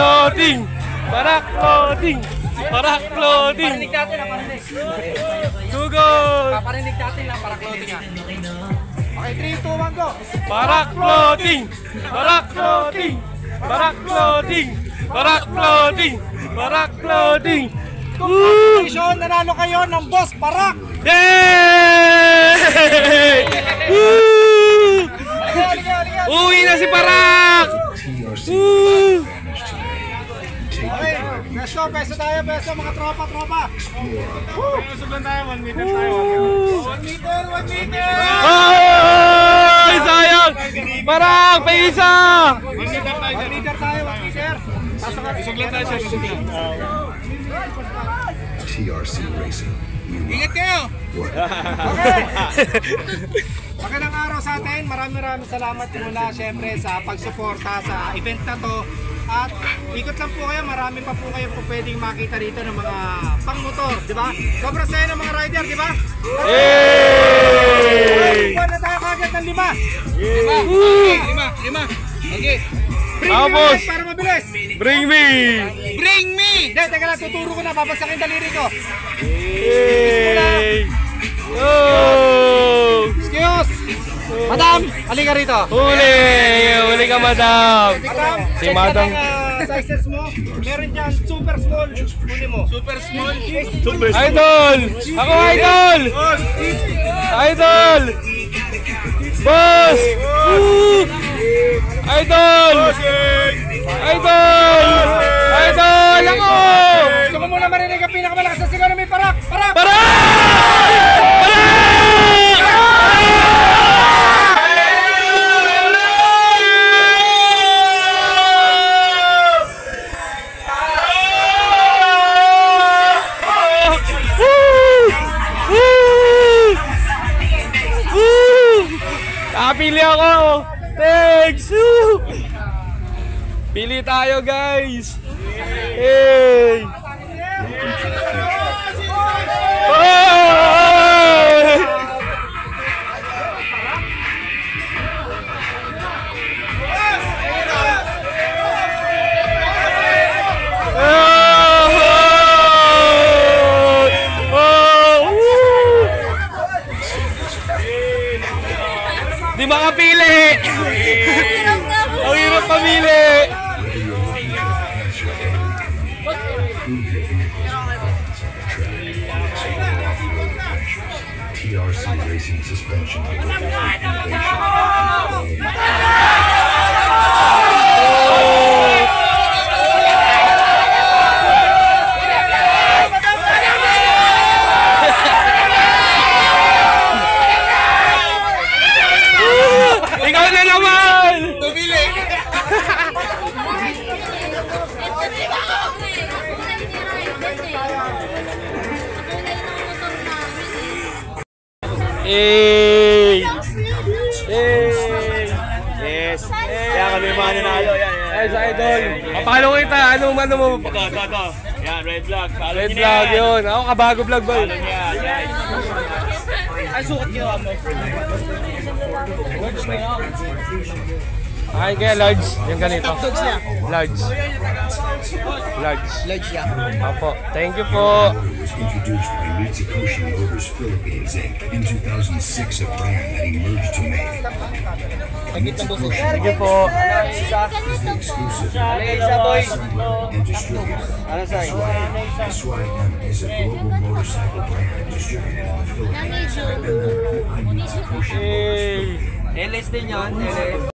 Clothing! Barak Clothing! Barak Clothing! Parinig natin ang parinig. Google! Paparinig natin ang Barak Clothing ah. Okay, 3, 2, 1, go! Barak Clothing! Barak Clothing! Barak Clothing! Barak Clothing! Barak Clothing! Congratulations! Nanalo kayo ng Boss Barak! Yay! Woo! Uwi na si Barak! Woo! Okay, beso tayo, mga tropa. Sublan tayo, 1 meter tayo. 1 meter! Ay, sayang! Barak, pa isa! 1 meter tayo. 1 meter tayo, 1 meter. Sublan tayo sa TRC Racing. Ingat kayo! Okay! Magandang araw sa atin. Maraming salamat muna syempre sa pagsuporta sa event na to. At ikot lang po kayo, marami pa po kayo po pwedeng makita dito ng mga pang-motor, di ba? Sobrang saya ng mga rider, di ba? Yay! Buwan na tayo kagad ng 5. 5. Okay. Bring me Boss. ulit para mabilis. Bring me! Bring me! Teka lang, tuturo ko na, babagsakin daliri ko. Yay! Oh! Excuse! Madam, halika rito. Huli ka, madam! Madam, Si check madam. ka ng sizes mo. Meron dyan, super small. Huli mo. Super small. Idol! Ako idol! Idol! Boss! Woo! Idol! Idol! Idol! Ako! Gusto ko muna marinig ang pinakamalakas na sigaw na may parak. Parak! Barak! Nakapili ako! Thanks! Woo! Pili tayo, guys! Hey! Oh! Di makapili! Ang hirap pamili! TRC Racing Suspension. Ikaw na naman! Tumili! Hey! Hey! Yes! Kaya kami mga nanalo. Yes, idol! Paano kita? Ano mo? Ito. Yan, red flag. Red vlog yun. Ako, kabago vlog ba yun? Ay, sukat nyo. Ay, kaya large. Yung ganito. Large. Large yan. Opo. Thank you po. Was introduced by Mitsukoshi Motors Philippines Inc. in 2006, a brand that emerged to make. Mitsukoshi Thank you po. is the exclusive and distributor. SYM is a global motorcycle brand distributed in the Philippines by Mitsukoshi Motors Hey! LS din yun. LS.